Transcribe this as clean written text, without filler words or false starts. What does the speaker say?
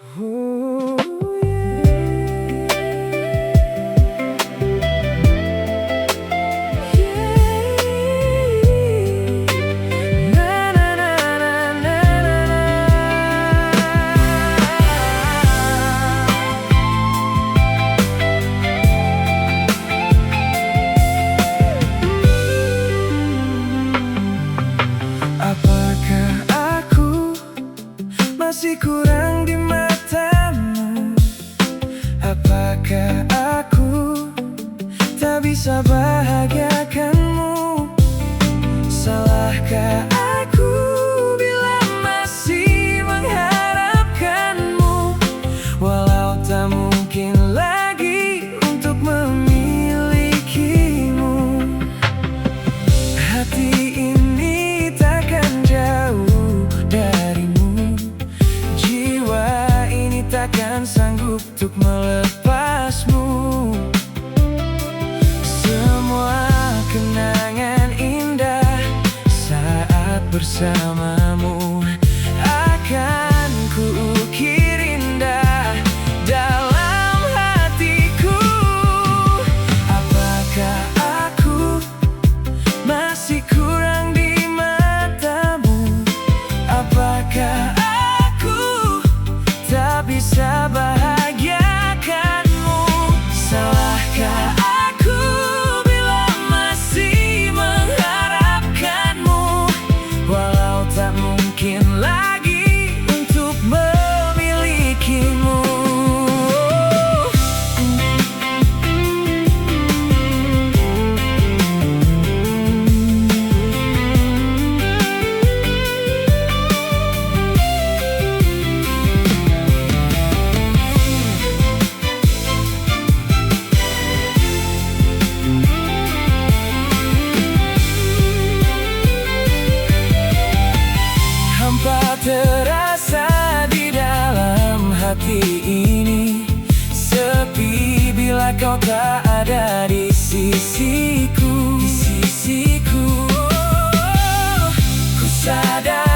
Oh, na na na na na Apakah aku masih kurang di matamu? Apakah aku tak bisa bahagiakanmu? Salahkah aku bila masih mengharapkanmu? Walau tak mungkin lagi untuk memilikimu. Hati ini takkan jauh darimu. Jiwa ini takkan sanggup untuk melepasmu. Semua kenangan indah saat bersamamu akan kuukir indah dalam hatiku. Apakah aku masih kurang di matamu? Apakah aku tak bisa bahagiakanmu? Salahkah aku bila masih mengharapkanmu? Walau tak mungkin lagi untuk memilikimu. Hampa terasa di dalam hati ini, sepi bila kau tak ada di sisiku. Ku sadar